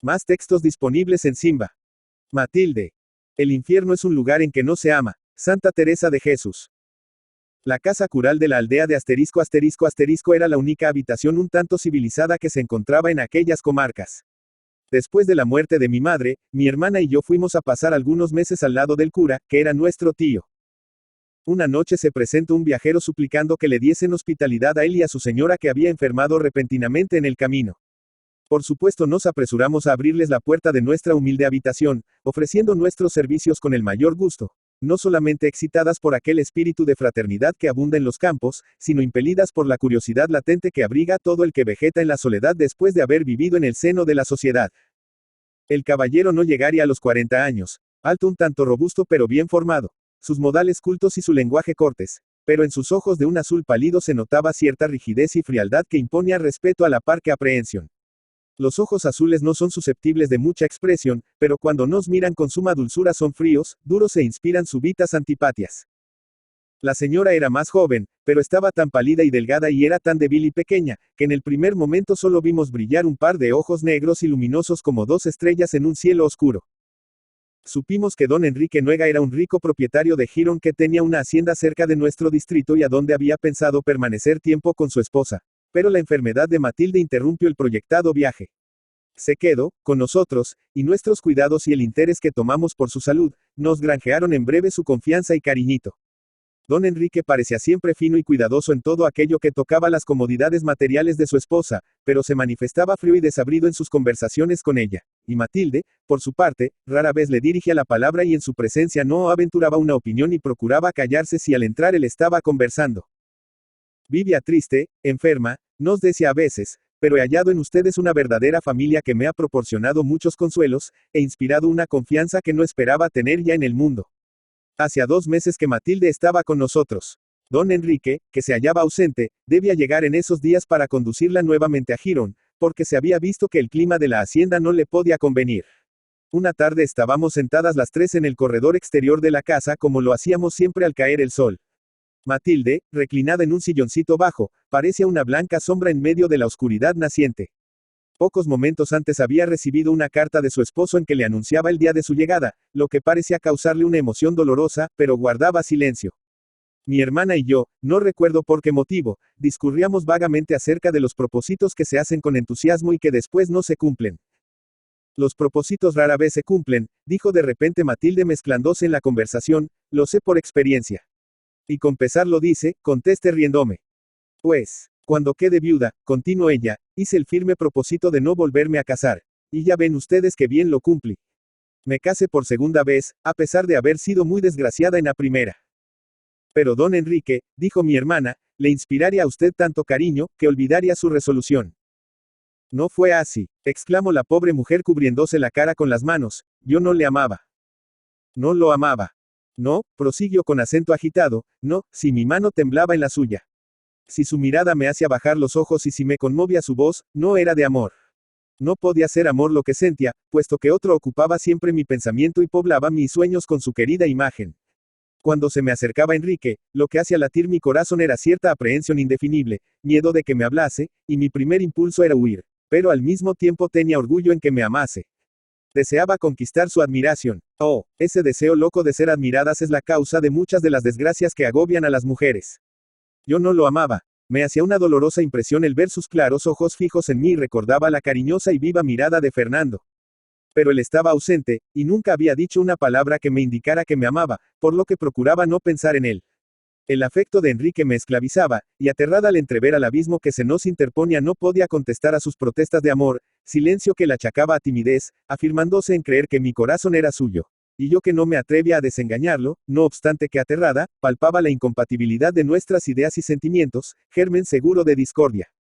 Más textos disponibles en Simba. Matilde. El infierno es un lugar en que no se ama. Santa Teresa de Jesús. La casa cural de la aldea de **** era la única habitación un tanto civilizada que se encontraba en aquellas comarcas. Después de la muerte de mi madre, mi hermana y yo fuimos a pasar algunos meses al lado del cura, que era nuestro tío. Una noche se presentó un viajero suplicando que le diesen hospitalidad a él y a su señora que había enfermado repentinamente en el camino. Por supuesto nos apresuramos a abrirles la puerta de nuestra humilde habitación, ofreciendo nuestros servicios con el mayor gusto, no solamente excitadas por aquel espíritu de fraternidad que abunda en los campos, sino impelidas por la curiosidad latente que abriga todo el que vegeta en la soledad después de haber vivido en el seno de la sociedad. El caballero no llegaría a los 40 años, alto un tanto robusto pero bien formado, sus modales cultos y su lenguaje cortés, pero en sus ojos de un azul pálido se notaba cierta rigidez y frialdad que imponía respeto a la par que aprehensión. Los ojos azules no son susceptibles de mucha expresión, pero cuando nos miran con suma dulzura son fríos, duros e inspiran súbitas antipatias. La señora era más joven, pero estaba tan pálida y delgada y era tan débil y pequeña, que en el primer momento solo vimos brillar un par de ojos negros y luminosos como dos estrellas en un cielo oscuro. Supimos que don Enrique Nuega era un rico propietario de Girón que tenía una hacienda cerca de nuestro distrito y a donde había pensado permanecer tiempo con su esposa. Pero la enfermedad de Matilde interrumpió el proyectado viaje. Se quedó, con nosotros, y nuestros cuidados y el interés que tomamos por su salud, nos granjearon en breve su confianza y cariñito. Don Enrique parecía siempre fino y cuidadoso en todo aquello que tocaba las comodidades materiales de su esposa, pero se manifestaba frío y desabrido en sus conversaciones con ella, y Matilde, por su parte, rara vez le dirigía la palabra y en su presencia no aventuraba una opinión y procuraba callarse si al entrar él estaba conversando. Vivía triste, enferma, nos decía a veces, pero he hallado en ustedes una verdadera familia que me ha proporcionado muchos consuelos, e inspirado una confianza que no esperaba tener ya en el mundo. Hacía 2 meses que Matilde estaba con nosotros. Don Enrique, que se hallaba ausente, debía llegar en esos días para conducirla nuevamente a Girón, porque se había visto que el clima de la hacienda no le podía convenir. Una tarde estábamos sentadas las 3 en el corredor exterior de la casa como lo hacíamos siempre al caer el sol. Matilde, reclinada en un silloncito bajo, parecía una blanca sombra en medio de la oscuridad naciente. Pocos momentos antes había recibido una carta de su esposo en que le anunciaba el día de su llegada, lo que parecía causarle una emoción dolorosa, pero guardaba silencio. Mi hermana y yo, no recuerdo por qué motivo, discurríamos vagamente acerca de los propósitos que se hacen con entusiasmo y que después no se cumplen. Los propósitos rara vez se cumplen, dijo de repente Matilde mezclándose en la conversación, lo sé por experiencia. Y con pesar lo dice, contesté riéndome. Pues, cuando quede viuda, continuó ella, hice el firme propósito de no volverme a casar. Y ya ven ustedes que bien lo cumplí. Me casé por segunda vez, a pesar de haber sido muy desgraciada en la primera. Pero don Enrique, dijo mi hermana, le inspiraría a usted tanto cariño, que olvidaría su resolución. No fue así, exclamó la pobre mujer cubriéndose la cara con las manos, yo no le amaba. No lo amaba. No, prosiguió con acento agitado, no, si mi mano temblaba en la suya. Si su mirada me hacía bajar los ojos y si me conmovía su voz, no era de amor. No podía ser amor lo que sentía, puesto que otro ocupaba siempre mi pensamiento y poblaba mis sueños con su querida imagen. Cuando se me acercaba Enrique, lo que hacía latir mi corazón era cierta aprehensión indefinible, miedo de que me hablase, y mi primer impulso era huir, pero al mismo tiempo tenía orgullo en que me amase. Deseaba conquistar su admiración. Oh, ese deseo loco de ser admiradas es la causa de muchas de las desgracias que agobian a las mujeres. Yo no lo amaba. Me hacía una dolorosa impresión el ver sus claros ojos fijos en mí y recordaba la cariñosa y viva mirada de Fernando. Pero él estaba ausente, y nunca había dicho una palabra que me indicara que me amaba, por lo que procuraba no pensar en él. El afecto de Enrique me esclavizaba, y aterrada al entrever al abismo que se nos interponía no podía contestar a sus protestas de amor, silencio que la achacaba a timidez, afirmándose en creer que mi corazón era suyo. Y yo que no me atrevía a desengañarlo, no obstante que aterrada, palpaba la incompatibilidad de nuestras ideas y sentimientos, germen seguro de discordia.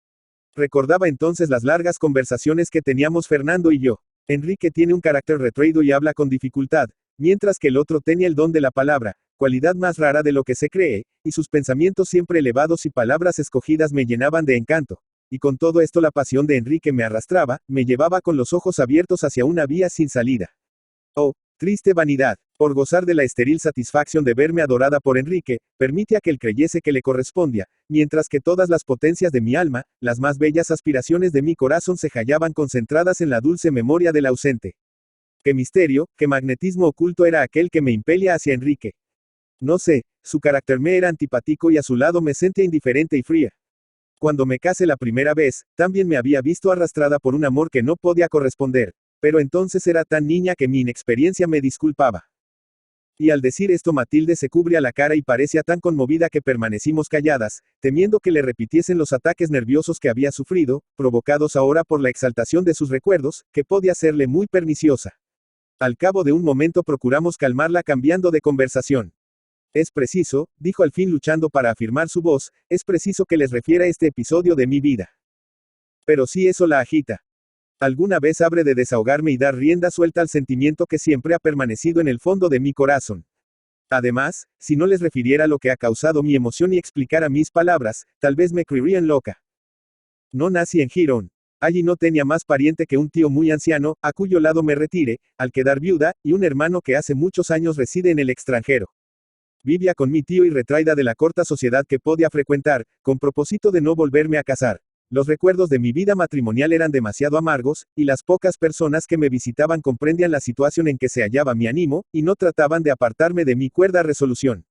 Recordaba entonces las largas conversaciones que teníamos Fernando y yo. Enrique tiene un carácter retraído y habla con dificultad, mientras que el otro tenía el don de la palabra, cualidad más rara de lo que se cree, y sus pensamientos siempre elevados y palabras escogidas me llenaban de encanto. Y con todo esto la pasión de Enrique me arrastraba, me llevaba con los ojos abiertos hacia una vía sin salida. Oh, Triste vanidad, por gozar de la estéril satisfacción de verme adorada por Enrique, permite a que él creyese que le correspondía, mientras que todas las potencias de mi alma, las más bellas aspiraciones de mi corazón se hallaban concentradas en la dulce memoria del ausente. Qué misterio, qué magnetismo oculto era aquel que me impelía hacia Enrique. No sé, su carácter me era antipático y a su lado me sentía indiferente y fría. Cuando me casé la primera vez, también me había visto arrastrada por un amor que no podía corresponder. Pero entonces era tan niña que mi inexperiencia me disculpaba. Y al decir esto Matilde se cubría la cara y parecía tan conmovida que permanecimos calladas, temiendo que le repitiesen los ataques nerviosos que había sufrido, provocados ahora por la exaltación de sus recuerdos, que podía serle muy perniciosa. Al cabo de un momento procuramos calmarla cambiando de conversación. Es preciso, dijo al fin luchando para afirmar su voz, es preciso que les refiera este episodio de mi vida. Pero si eso la agita. Alguna vez habré de desahogarme y dar rienda suelta al sentimiento que siempre ha permanecido en el fondo de mi corazón. Además, si no les refiriera lo que ha causado mi emoción y explicara mis palabras, tal vez me creerían loca. No nací en Girón. Allí no tenía más pariente que un tío muy anciano, a cuyo lado me retire, al quedar viuda, y un hermano que hace muchos años reside en el extranjero. Vivía con mi tío y retraída de la corta sociedad que podía frecuentar, con propósito de no volverme a casar. Los recuerdos de mi vida matrimonial eran demasiado amargos, y las pocas personas que me visitaban comprendían la situación en que se hallaba mi ánimo, y no trataban de apartarme de mi cuerda resolución.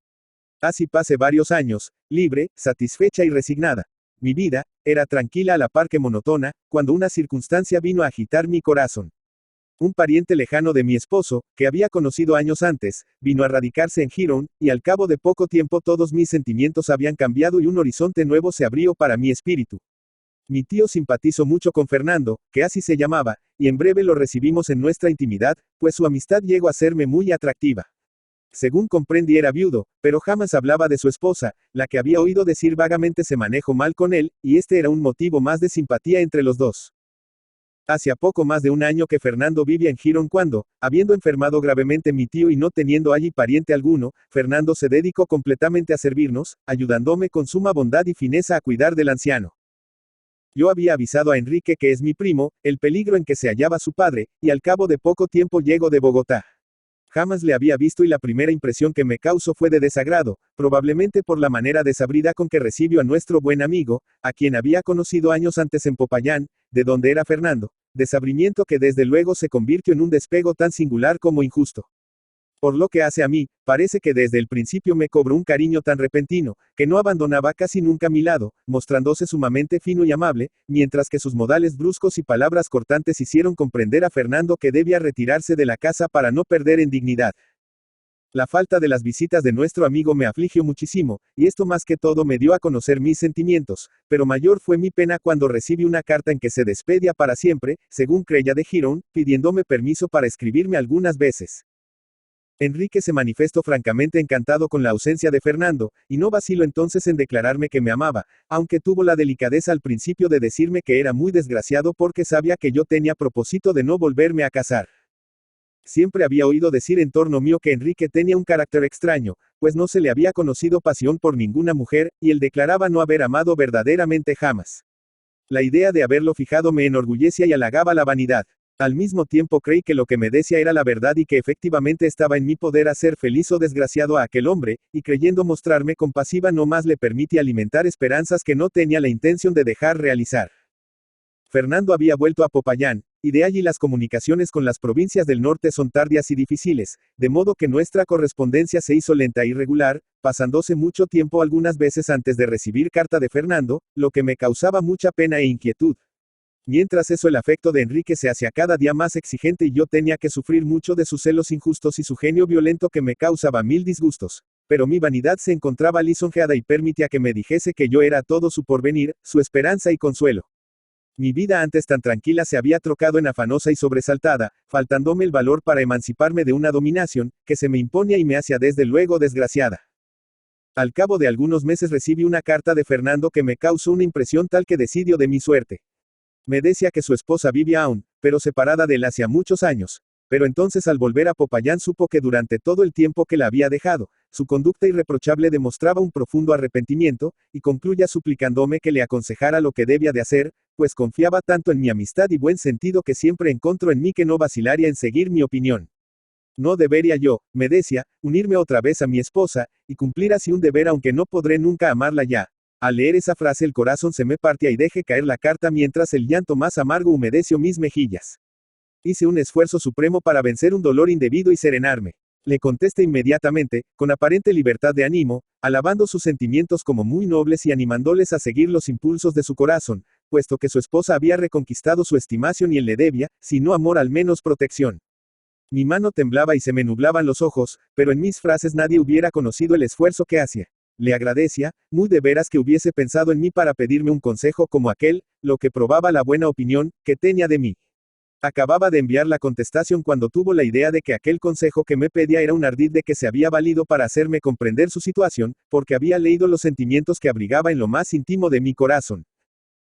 Así pasé varios años, libre, satisfecha y resignada. Mi vida era tranquila a la par que monótona, cuando una circunstancia vino a agitar mi corazón. Un pariente lejano de mi esposo, que había conocido años antes, vino a radicarse en Girón, y al cabo de poco tiempo todos mis sentimientos habían cambiado y un horizonte nuevo se abrió para mi espíritu. Mi tío simpatizó mucho con Fernando, que así se llamaba, y en breve lo recibimos en nuestra intimidad, pues su amistad llegó a serme muy atractiva. Según comprendí era viudo, pero jamás hablaba de su esposa, la que había oído decir vagamente se manejó mal con él, y este era un motivo más de simpatía entre los dos. Hacía poco más de un año que Fernando vivía en Girón cuando, habiendo enfermado gravemente mi tío y no teniendo allí pariente alguno, Fernando se dedicó completamente a servirnos, ayudándome con suma bondad y fineza a cuidar del anciano. Yo había avisado a Enrique, que es mi primo, el peligro en que se hallaba su padre, y al cabo de poco tiempo llegó de Bogotá. Jamás le había visto y la primera impresión que me causó fue de desagrado, probablemente por la manera desabrida con que recibió a nuestro buen amigo, a quien había conocido años antes en Popayán, de donde era Fernando, desabrimiento que desde luego se convirtió en un despego tan singular como injusto. Por lo que hace a mí, parece que desde el principio me cobró un cariño tan repentino, que no abandonaba casi nunca mi lado, mostrándose sumamente fino y amable, mientras que sus modales bruscos y palabras cortantes hicieron comprender a Fernando que debía retirarse de la casa para no perder en dignidad. La falta de las visitas de nuestro amigo me afligió muchísimo, y esto más que todo me dio a conocer mis sentimientos, pero mayor fue mi pena cuando recibí una carta en que se despedía para siempre, según creía de Girón, pidiéndome permiso para escribirme algunas veces. Enrique se manifestó francamente encantado con la ausencia de Fernando, y no vaciló entonces en declararme que me amaba, aunque tuvo la delicadeza al principio de decirme que era muy desgraciado porque sabía que yo tenía propósito de no volverme a casar. Siempre había oído decir en torno mío que Enrique tenía un carácter extraño, pues no se le había conocido pasión por ninguna mujer, y él declaraba no haber amado verdaderamente jamás. La idea de haberlo fijado me enorgullecía y halagaba la vanidad. Al mismo tiempo creí que lo que me decía era la verdad y que efectivamente estaba en mi poder hacer feliz o desgraciado a aquel hombre, y creyendo mostrarme compasiva no más le permití alimentar esperanzas que no tenía la intención de dejar realizar. Fernando había vuelto a Popayán, y de allí las comunicaciones con las provincias del norte son tardías y difíciles, de modo que nuestra correspondencia se hizo lenta e irregular, pasándose mucho tiempo algunas veces antes de recibir carta de Fernando, lo que me causaba mucha pena e inquietud. Mientras eso el afecto de Enrique se hacía cada día más exigente y yo tenía que sufrir mucho de sus celos injustos y su genio violento que me causaba mil disgustos. Pero mi vanidad se encontraba lisonjeada y permitía que me dijese que yo era todo su porvenir, su esperanza y consuelo. Mi vida antes tan tranquila se había trocado en afanosa y sobresaltada, faltándome el valor para emanciparme de una dominación, que se me imponía y me hacía desde luego desgraciada. Al cabo de algunos meses recibí una carta de Fernando que me causó una impresión tal que decidió de mi suerte. Me decía que su esposa vivía aún, pero separada de él hacía muchos años. Pero entonces al volver a Popayán supo que durante todo el tiempo que la había dejado, su conducta irreprochable demostraba un profundo arrepentimiento, y concluya suplicándome que le aconsejara lo que debía de hacer, pues confiaba tanto en mi amistad y buen sentido que siempre encontró en mí que no vacilaría en seguir mi opinión. No debería yo, me decía, unirme otra vez a mi esposa, y cumplir así un deber aunque no podré nunca amarla ya. Al leer esa frase el corazón se me partía y dejé caer la carta mientras el llanto más amargo humedeció mis mejillas. Hice un esfuerzo supremo para vencer un dolor indebido y serenarme. Le contesté inmediatamente, con aparente libertad de ánimo, alabando sus sentimientos como muy nobles y animándoles a seguir los impulsos de su corazón, puesto que su esposa había reconquistado su estimación y él le debía, si no amor al menos protección. Mi mano temblaba y se me nublaban los ojos, pero en mis frases nadie hubiera conocido el esfuerzo que hacía. Le agradecía, muy de veras que hubiese pensado en mí para pedirme un consejo como aquel, lo que probaba la buena opinión que tenía de mí. Acababa de enviar la contestación cuando tuvo la idea de que aquel consejo que me pedía era un ardid de que se había valido para hacerme comprender su situación, porque había leído los sentimientos que abrigaba en lo más íntimo de mi corazón.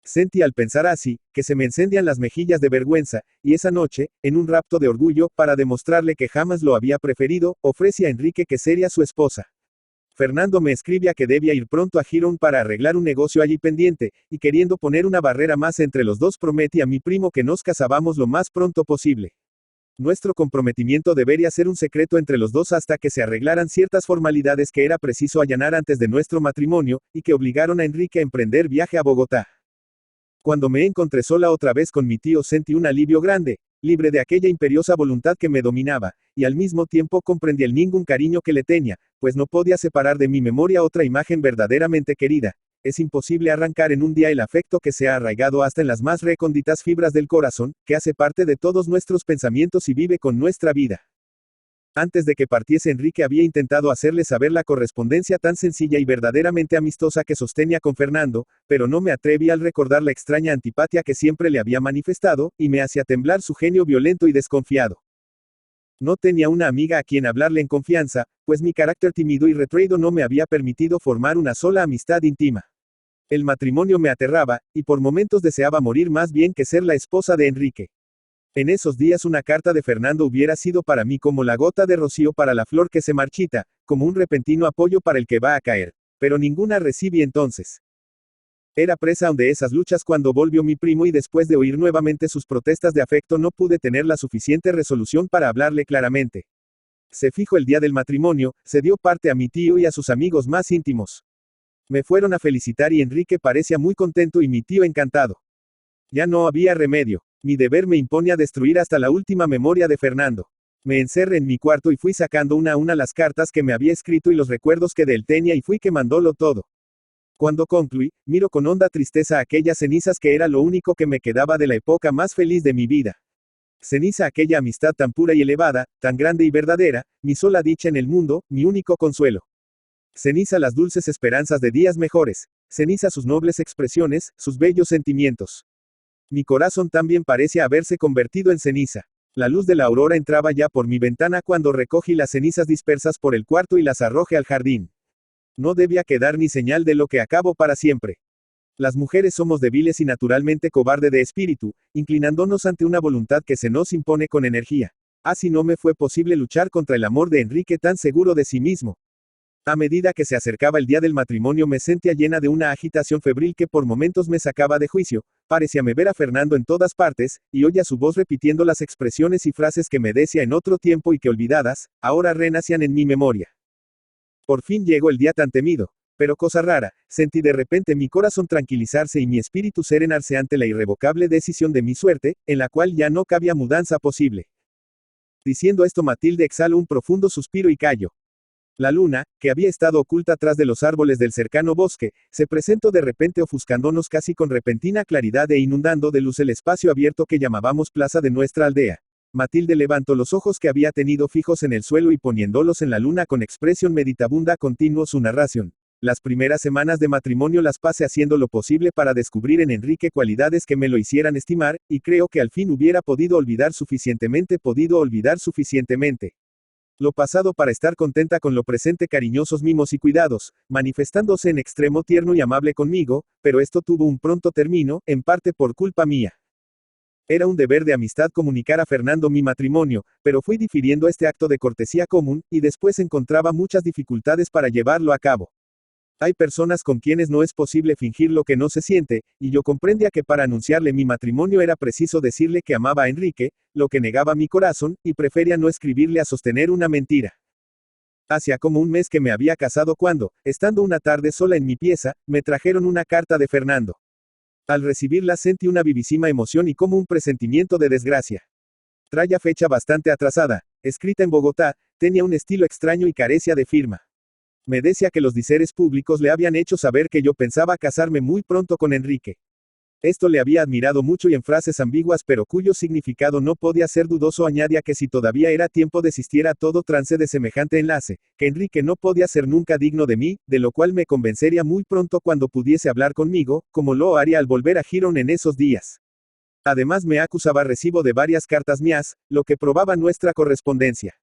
Sentí al pensar así, que se me encendían las mejillas de vergüenza, y esa noche, en un rapto de orgullo, para demostrarle que jamás lo había preferido, ofrecí a Enrique que sería su esposa. Fernando me escribía que debía ir pronto a Girón para arreglar un negocio allí pendiente, y queriendo poner una barrera más entre los dos prometí a mi primo que nos casábamos lo más pronto posible. Nuestro comprometimiento debería ser un secreto entre los dos hasta que se arreglaran ciertas formalidades que era preciso allanar antes de nuestro matrimonio, y que obligaron a Enrique a emprender viaje a Bogotá. Cuando me encontré sola otra vez con mi tío sentí un alivio grande, libre de aquella imperiosa voluntad que me dominaba, y al mismo tiempo comprendí el ningún cariño que le tenía, pues no podía separar de mi memoria otra imagen verdaderamente querida. Es imposible arrancar en un día el afecto que se ha arraigado hasta en las más recónditas fibras del corazón, que hace parte de todos nuestros pensamientos y vive con nuestra vida. Antes de que partiese Enrique había intentado hacerle saber la correspondencia tan sencilla y verdaderamente amistosa que sostenía con Fernando, pero no me atreví al recordar la extraña antipatía que siempre le había manifestado, y me hacía temblar su genio violento y desconfiado. No tenía una amiga a quien hablarle en confianza, pues mi carácter tímido y retraído no me había permitido formar una sola amistad íntima. El matrimonio me aterraba, y por momentos deseaba morir más bien que ser la esposa de Enrique. En esos días una carta de Fernando hubiera sido para mí como la gota de rocío para la flor que se marchita, como un repentino apoyo para el que va a caer. Pero ninguna recibí entonces. Era presa de esas luchas cuando volvió mi primo y después de oír nuevamente sus protestas de afecto no pude tener la suficiente resolución para hablarle claramente. Se fijó el día del matrimonio, se dio parte a mi tío y a sus amigos más íntimos. Me fueron a felicitar y Enrique parecía muy contento y mi tío encantado. Ya no había remedio. Mi deber me impone a destruir hasta la última memoria de Fernando. Me encerré en mi cuarto y fui sacando una a una las cartas que me había escrito y los recuerdos que de él tenía y fui quemándolo todo. Cuando concluí, miro con honda tristeza aquellas cenizas que era lo único que me quedaba de la época más feliz de mi vida. Ceniza aquella amistad tan pura y elevada, tan grande y verdadera, mi sola dicha en el mundo, mi único consuelo. Ceniza las dulces esperanzas de días mejores, ceniza sus nobles expresiones, sus bellos sentimientos. Mi corazón también parece haberse convertido en ceniza. La luz de la aurora entraba ya por mi ventana cuando recogí las cenizas dispersas por el cuarto y las arrojé al jardín. No debía quedar ni señal de lo que acabo para siempre. Las mujeres somos débiles y naturalmente cobarde de espíritu, inclinándonos ante una voluntad que se nos impone con energía. Así no me fue posible luchar contra el amor de Enrique tan seguro de sí mismo. A medida que se acercaba el día del matrimonio me sentía llena de una agitación febril que por momentos me sacaba de juicio, parecíame ver a Fernando en todas partes, y oía su voz repitiendo las expresiones y frases que me decía en otro tiempo y que olvidadas, ahora renacían en mi memoria. Por fin llegó el día tan temido, pero cosa rara, sentí de repente mi corazón tranquilizarse y mi espíritu serenarse ante la irrevocable decisión de mi suerte, en la cual ya no cabía mudanza posible. Diciendo esto Matilde exhaló un profundo suspiro y calló. La luna, que había estado oculta tras de los árboles del cercano bosque, se presentó de repente ofuscándonos casi con repentina claridad e inundando de luz el espacio abierto que llamábamos plaza de nuestra aldea. Matilde levantó los ojos que había tenido fijos en el suelo y poniéndolos en la luna con expresión meditabunda continuó su narración. Las primeras semanas de matrimonio las pasé haciendo lo posible para descubrir en Enrique cualidades que me lo hicieran estimar, y creo que al fin hubiera podido olvidar suficientemente. Lo pasado para estar contenta con lo presente, cariñosos mimos y cuidados, manifestándose en extremo tierno y amable conmigo, pero esto tuvo un pronto término, en parte por culpa mía. Era un deber de amistad comunicar a Fernando mi matrimonio, pero fui difiriendo este acto de cortesía común, y después encontraba muchas dificultades para llevarlo a cabo. Hay personas con quienes no es posible fingir lo que no se siente, y yo comprendía que para anunciarle mi matrimonio era preciso decirle que amaba a Enrique, lo que negaba mi corazón, y prefería no escribirle a sostener una mentira. Hacía como un mes que me había casado cuando, estando una tarde sola en mi pieza, me trajeron una carta de Fernando. Al recibirla sentí una vivísima emoción y como un presentimiento de desgracia. Traía fecha bastante atrasada, escrita en Bogotá, tenía un estilo extraño y carecía de firma. Me decía que los diseres públicos le habían hecho saber que yo pensaba casarme muy pronto con Enrique. Esto le había admirado mucho y en frases ambiguas pero cuyo significado no podía ser dudoso añadía que si todavía era tiempo desistiera todo trance de semejante enlace, que Enrique no podía ser nunca digno de mí, de lo cual me convencería muy pronto cuando pudiese hablar conmigo, como lo haría al volver a Girón en esos días. Además me acusaba recibo de varias cartas mías, lo que probaba nuestra correspondencia.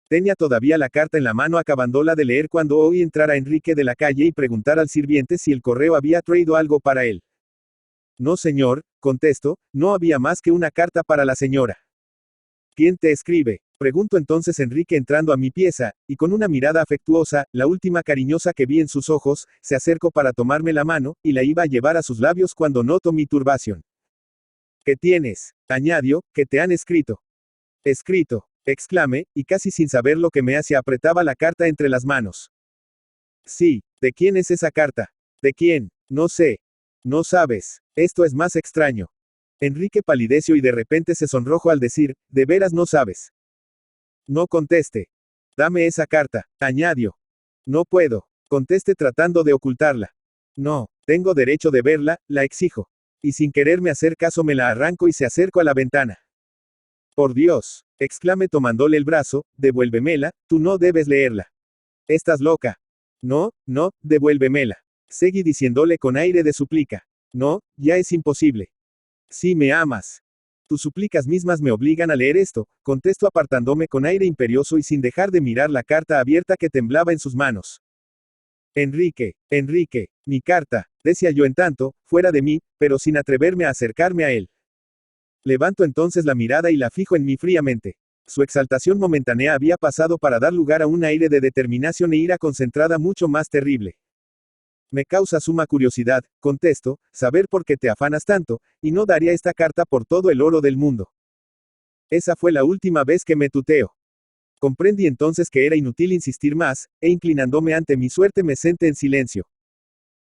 Tenía todavía la carta en la mano acabándola de leer cuando oí entrar a Enrique de la calle y preguntar al sirviente si el correo había traído algo para él. No señor, contesto, no había más que una carta para la señora. ¿Quién te escribe? Preguntó entonces Enrique entrando a mi pieza, y con una mirada afectuosa, la última cariñosa que vi en sus ojos, se acercó para tomarme la mano, y la iba a llevar a sus labios cuando notó mi turbación. ¿Qué tienes? Añadió, que te han escrito. Escrito, exclamé, y casi sin saber lo que me hacía apretaba la carta entre las manos. Sí, ¿de quién es esa carta? ¿De quién? No sé. No sabes. Esto es más extraño. Enrique palideció y de repente se sonrojó al decir, ¿de veras no sabes? No conteste. Dame esa carta, añadió. No puedo. Conteste tratando de ocultarla. No, tengo derecho de verla, la exijo. Y sin quererme hacer caso me la arranco y se acerco a la ventana. Por Dios, exclamé tomándole el brazo, devuélvemela, tú no debes leerla. Estás loca. No, no, devuélvemela. Seguí diciéndole con aire de súplica. No, ya es imposible. Sí me amas. Tus súplicas mismas me obligan a leer esto, contesto apartándome con aire imperioso y sin dejar de mirar la carta abierta que temblaba en sus manos. Enrique, Enrique, mi carta, decía yo en tanto, fuera de mí, pero sin atreverme a acercarme a él. Levanto entonces la mirada y la fijo en mí fríamente. Su exaltación momentánea había pasado para dar lugar a un aire de determinación e ira concentrada mucho más terrible. Me causa suma curiosidad, contesto, saber por qué te afanas tanto, y no daría esta carta por todo el oro del mundo. Esa fue la última vez que me tuteo. Comprendí entonces que era inútil insistir más, e inclinándome ante mi suerte me senté en silencio.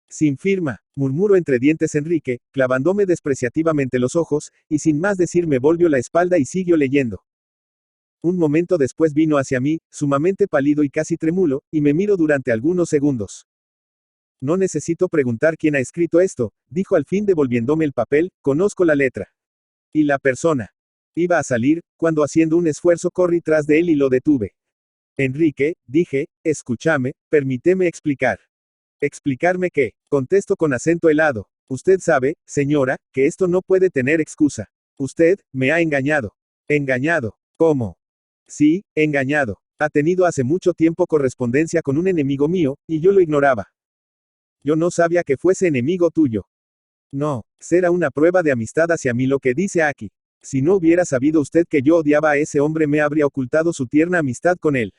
Sin firma, murmuró entre dientes Enrique, clavándome despreciativamente los ojos, y sin más decir me volvió la espalda y siguió leyendo. Un momento después vino hacia mí, sumamente pálido y casi trémulo, y me miró durante algunos segundos. No necesito preguntar quién ha escrito esto, dijo al fin devolviéndome el papel, conozco la letra. Y la persona. Iba a salir, cuando haciendo un esfuerzo corrí tras de él y lo detuve. Enrique, dije, escúchame, permíteme explicar. ¿Explicarme qué? Contesto con acento helado. Usted sabe, señora, que esto no puede tener excusa. Usted, me ha engañado. ¿Engañado? ¿Cómo? Sí, engañado. Ha tenido hace mucho tiempo correspondencia con un enemigo mío, y yo lo ignoraba. Yo no sabía que fuese enemigo tuyo. No, será una prueba de amistad hacia mí lo que dice aquí. Si no hubiera sabido usted que yo odiaba a ese hombre me habría ocultado su tierna amistad con él.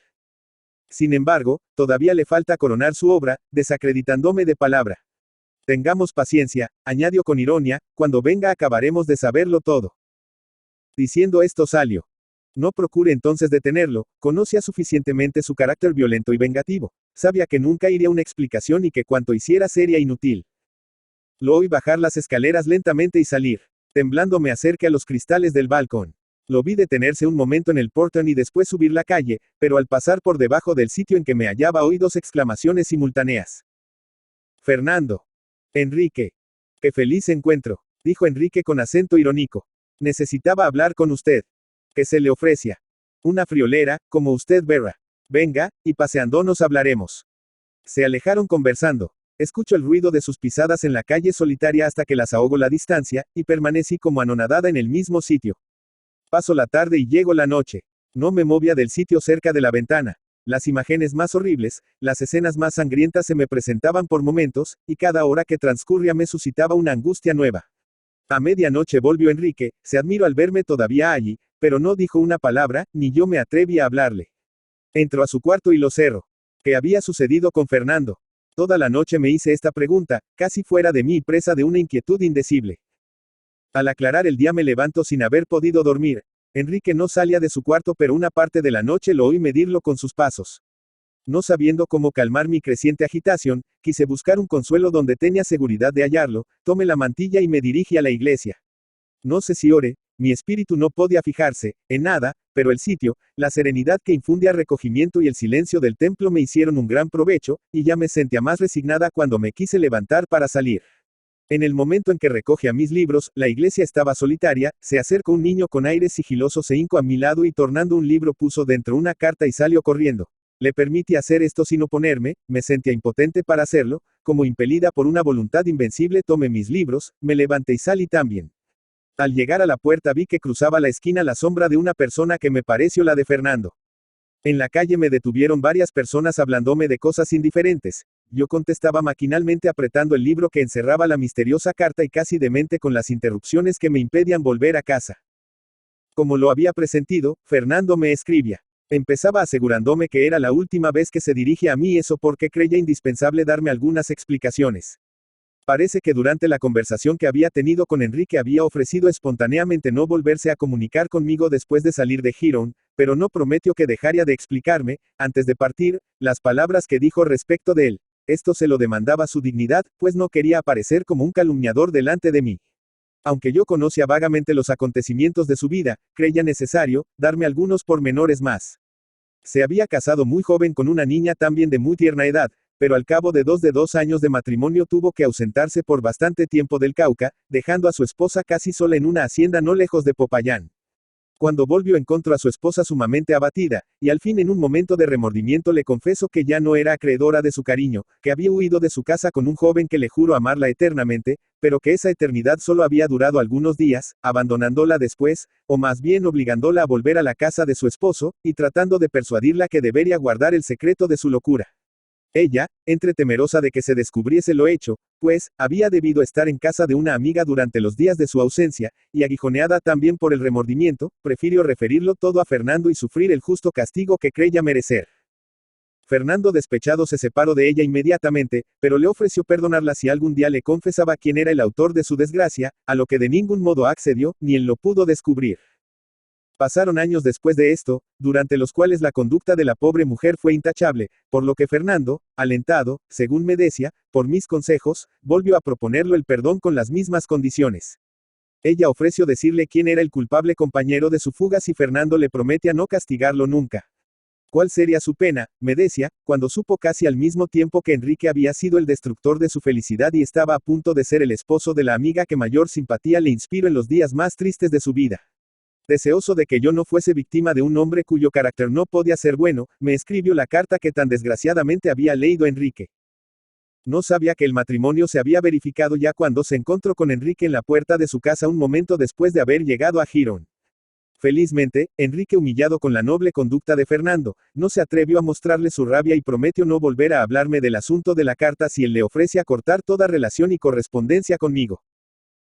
Sin embargo, todavía le falta coronar su obra, desacreditándome de palabra. Tengamos paciencia, añadió con ironía, cuando venga acabaremos de saberlo todo. Diciendo esto salió. No procure entonces detenerlo, conocía suficientemente su carácter violento y vengativo. Sabía que nunca iría a una explicación y que cuanto hiciera sería inútil. Lo oí bajar las escaleras lentamente y salir. Temblando me acerqué a los cristales del balcón. Lo vi detenerse un momento en el portón y después subir la calle, pero al pasar por debajo del sitio en que me hallaba oí dos exclamaciones simultáneas. Fernando. Enrique. Qué feliz encuentro, dijo Enrique con acento irónico. Necesitaba hablar con usted. ¿Qué se le ofrecia? Una friolera, como usted verá. Venga, y paseándonos hablaremos. Se alejaron conversando. Escucho el ruido de sus pisadas en la calle solitaria hasta que las ahogo la distancia, y permanecí como anonadada en el mismo sitio. Paso la tarde y llego la noche. No me movía del sitio cerca de la ventana. Las imágenes más horribles, las escenas más sangrientas se me presentaban por momentos, y cada hora que transcurría me suscitaba una angustia nueva. A medianoche volvió Enrique, se admiró al verme todavía allí, pero no dijo una palabra, ni yo me atreví a hablarle. Entró a su cuarto y lo cerró. ¿Qué había sucedido con Fernando? Toda la noche me hice esta pregunta, casi fuera de mí y presa de una inquietud indecible. Al aclarar el día me levanto sin haber podido dormir. Enrique no salía de su cuarto, pero una parte de la noche lo oí medirlo con sus pasos. No sabiendo cómo calmar mi creciente agitación, quise buscar un consuelo donde tenía seguridad de hallarlo, tomé la mantilla y me dirigí a la iglesia. No sé si oré, mi espíritu no podía fijarse en nada, pero el sitio, la serenidad que infundía recogimiento y el silencio del templo me hicieron un gran provecho, y ya me sentía más resignada cuando me quise levantar para salir. En el momento en que recogía mis libros, la iglesia estaba solitaria, se acercó un niño con aire sigiloso, se hincó a mi lado y tornando un libro puso dentro una carta y salió corriendo. Le permití hacer esto sin oponerme, me sentía impotente para hacerlo, como impelida por una voluntad invencible tomé mis libros, me levanté y salí también. Al llegar a la puerta vi que cruzaba la esquina la sombra de una persona que me pareció la de Fernando. En la calle me detuvieron varias personas hablándome de cosas indiferentes. Yo contestaba maquinalmente apretando el libro que encerraba la misteriosa carta y casi demente con las interrupciones que me impedían volver a casa. Como lo había presentido, Fernando me escribía. Empezaba asegurándome que era la última vez que se dirigía a mí, eso porque creía indispensable darme algunas explicaciones. Parece que durante la conversación que había tenido con Enrique había ofrecido espontáneamente no volverse a comunicar conmigo después de salir de Girón, pero no prometió que dejaría de explicarme, antes de partir, las palabras que dijo respecto de él. Esto se lo demandaba su dignidad, pues no quería aparecer como un calumniador delante de mí. Aunque yo conocía vagamente los acontecimientos de su vida, creía necesario darme algunos pormenores más. Se había casado muy joven con una niña también de muy tierna edad, pero al cabo de 2 años de matrimonio tuvo que ausentarse por bastante tiempo del Cauca, dejando a su esposa casi sola en una hacienda no lejos de Popayán. Cuando volvió encontró a su esposa sumamente abatida, y al fin en un momento de remordimiento le confesó que ya no era acreedora de su cariño, que había huido de su casa con un joven que le juró amarla eternamente, pero que esa eternidad solo había durado algunos días, abandonándola después, o más bien obligándola a volver a la casa de su esposo, y tratando de persuadirla que debería guardar el secreto de su locura. Ella, entre temerosa de que se descubriese lo hecho, pues, había debido estar en casa de una amiga durante los días de su ausencia, y aguijoneada también por el remordimiento, prefirió referirlo todo a Fernando y sufrir el justo castigo que creía merecer. Fernando despechado se separó de ella inmediatamente, pero le ofreció perdonarla si algún día le confesaba quién era el autor de su desgracia, a lo que de ningún modo accedió, ni él lo pudo descubrir. Pasaron años después de esto, durante los cuales la conducta de la pobre mujer fue intachable, por lo que Fernando, alentado, según me decía, por mis consejos, volvió a proponerlo el perdón con las mismas condiciones. Ella ofreció decirle quién era el culpable compañero de su fuga si Fernando le prometía no castigarlo nunca. ¿Cuál sería su pena? Me decía, cuando supo casi al mismo tiempo que Enrique había sido el destructor de su felicidad y estaba a punto de ser el esposo de la amiga que mayor simpatía le inspiró en los días más tristes de su vida. Deseoso de que yo no fuese víctima de un hombre cuyo carácter no podía ser bueno, me escribió la carta que tan desgraciadamente había leído Enrique. No sabía que el matrimonio se había verificado ya cuando se encontró con Enrique en la puerta de su casa un momento después de haber llegado a Girón. Felizmente, Enrique, humillado con la noble conducta de Fernando, no se atrevió a mostrarle su rabia y prometió no volver a hablarme del asunto de la carta si él le ofrece cortar toda relación y correspondencia conmigo.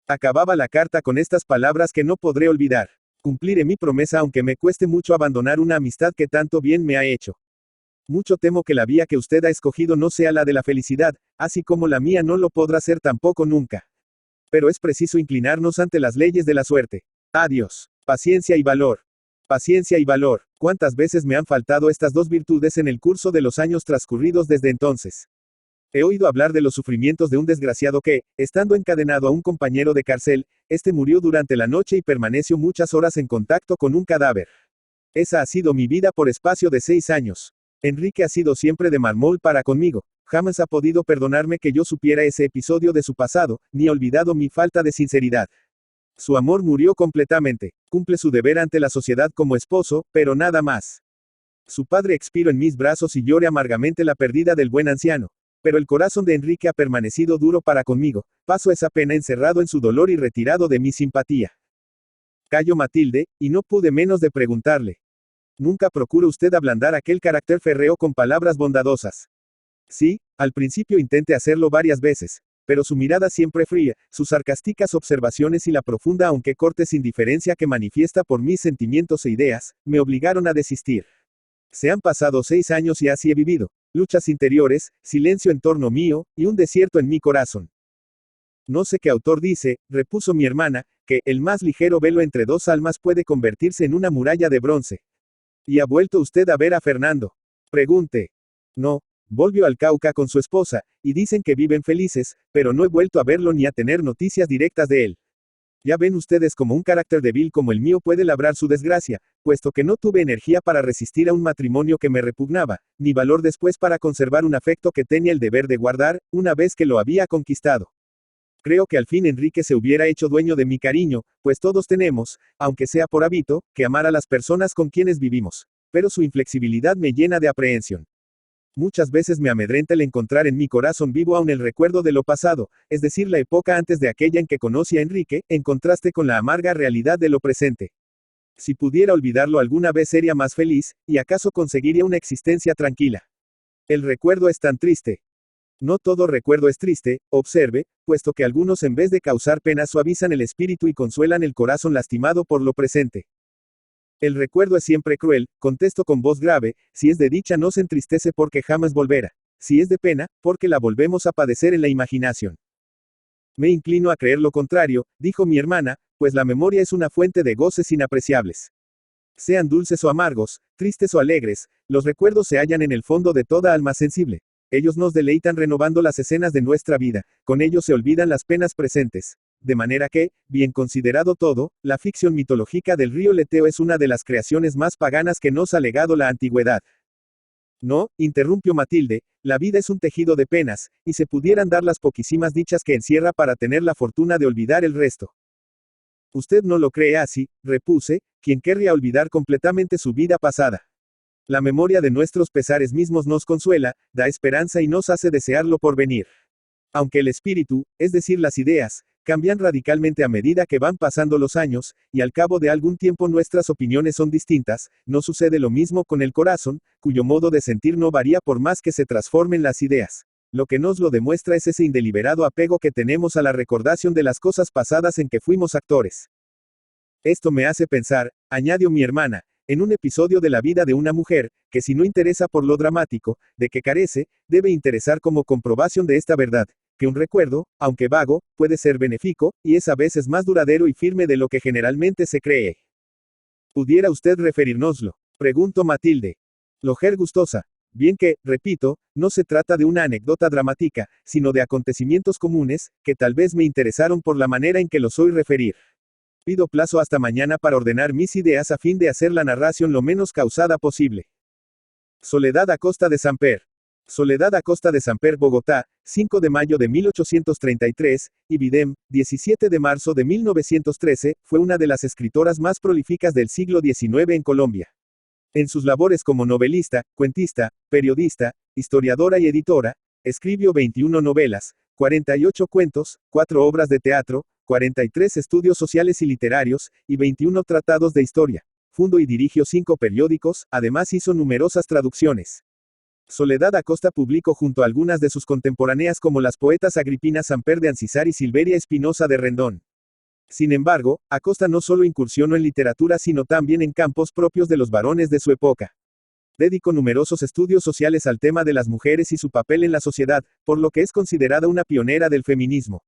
Acababa la carta con estas palabras que no podré olvidar. Cumpliré mi promesa aunque me cueste mucho abandonar una amistad que tanto bien me ha hecho. Mucho temo que la vía que usted ha escogido no sea la de la felicidad, así como la mía no lo podrá ser tampoco nunca. Pero es preciso inclinarnos ante las leyes de la suerte. Adiós. Paciencia y valor. Paciencia y valor. ¿Cuántas veces me han faltado estas dos virtudes en el curso de los años transcurridos desde entonces? He oído hablar de los sufrimientos de un desgraciado que, estando encadenado a un compañero de cárcel, este murió durante la noche y permaneció muchas horas en contacto con un cadáver. Esa ha sido mi vida por espacio de 6 años. Enrique ha sido siempre de mármol para conmigo. Jamás ha podido perdonarme que yo supiera ese episodio de su pasado, ni olvidado mi falta de sinceridad. Su amor murió completamente. Cumple su deber ante la sociedad como esposo, pero nada más. Su padre expiró en mis brazos y lloré amargamente la pérdida del buen anciano. Pero el corazón de Enrique ha permanecido duro para conmigo, paso esa pena encerrado en su dolor y retirado de mi simpatía. Cayó Matilde, y no pude menos de preguntarle. ¿Nunca procura usted ablandar aquel carácter férreo con palabras bondadosas? Sí, al principio intenté hacerlo varias veces, pero su mirada siempre fría, sus sarcásticas observaciones y la profunda aunque cortés indiferencia que manifiesta por mis sentimientos e ideas, me obligaron a desistir. Se han pasado 6 años y así he vivido. luchas interiores, silencio en torno mío, y un desierto en mi corazón. No sé qué autor dice, repuso mi hermana, que el más ligero velo entre dos almas puede convertirse en una muralla de bronce. ¿Y ha vuelto usted a ver a Fernando? Pregunté. No, volvió al Cauca con su esposa, y dicen que viven felices, pero no he vuelto a verlo ni a tener noticias directas de él. Ya ven ustedes cómo un carácter débil como el mío puede labrar su desgracia, puesto que no tuve energía para resistir a un matrimonio que me repugnaba, ni valor después para conservar un afecto que tenía el deber de guardar, una vez que lo había conquistado. Creo que al fin Enrique se hubiera hecho dueño de mi cariño, pues todos tenemos, aunque sea por hábito, que amar a las personas con quienes vivimos. Pero su inflexibilidad me llena de aprehensión. Muchas veces me amedrenta el encontrar en mi corazón vivo aún el recuerdo de lo pasado, es decir, la época antes de aquella en que conocí a Enrique, en contraste con la amarga realidad de lo presente. Si pudiera olvidarlo alguna vez sería más feliz, y acaso conseguiría una existencia tranquila. El recuerdo es tan triste. No todo recuerdo es triste, observe, puesto que algunos en vez de causar pena suavizan el espíritu y consuelan el corazón lastimado por lo presente. El recuerdo es siempre cruel, contesto con voz grave, si es de dicha no se entristece porque jamás volverá, si es de pena, porque la volvemos a padecer en la imaginación. Me inclino a creer lo contrario, dijo mi hermana, pues la memoria es una fuente de goces inapreciables. Sean dulces o amargos, tristes o alegres, los recuerdos se hallan en el fondo de toda alma sensible. Ellos nos deleitan renovando las escenas de nuestra vida, con ellos se olvidan las penas presentes. De manera que, bien considerado todo, la ficción mitológica del río Leteo es una de las creaciones más paganas que nos ha legado la antigüedad. No, interrumpió Matilde, la vida es un tejido de penas, y se pudieran dar las poquísimas dichas que encierra para tener la fortuna de olvidar el resto. Usted no lo cree así, repuse, ¿quién querría olvidar completamente su vida pasada? La memoria de nuestros pesares mismos nos consuela, da esperanza y nos hace desear lo por venir. Aunque el espíritu, es decir, las ideas, cambian radicalmente a medida que van pasando los años, y al cabo de algún tiempo nuestras opiniones son distintas, no sucede lo mismo con el corazón, cuyo modo de sentir no varía por más que se transformen las ideas. Lo que nos lo demuestra es ese indeliberado apego que tenemos a la recordación de las cosas pasadas en que fuimos actores. Esto me hace pensar, añadió mi hermana, en un episodio de la vida de una mujer, que si no interesa por lo dramático, de que carece, debe interesar como comprobación de esta verdad, que un recuerdo, aunque vago, puede ser benéfico, y es a veces más duradero y firme de lo que generalmente se cree. ¿Pudiera usted referirnoslo? Preguntó Matilde. Loger gustosa. Bien que, repito, no se trata de una anécdota dramática, sino de acontecimientos comunes, que tal vez me interesaron por la manera en que los oí referir. Pido plazo hasta mañana para ordenar mis ideas a fin de hacer la narración lo menos causada posible. Soledad Acosta de Samper. Soledad Acosta de Samper, Bogotá, 5 de mayo de 1833, y Videm, 17 de marzo de 1913, fue una de las escritoras más prolíficas del siglo XIX en Colombia. En sus labores como novelista, cuentista, periodista, historiadora y editora, escribió 21 novelas, 48 cuentos, 4 obras de teatro, 43 estudios sociales y literarios, y 21 tratados de historia. Fundó y dirigió 5 periódicos, además hizo numerosas traducciones. Soledad Acosta publicó junto a algunas de sus contemporáneas como las poetas Agripina Samper de Ancisar y Silveria Espinosa de Rendón. Sin embargo, Acosta no solo incursionó en literatura sino también en campos propios de los varones de su época. Dedicó numerosos estudios sociales al tema de las mujeres y su papel en la sociedad, por lo que es considerada una pionera del feminismo.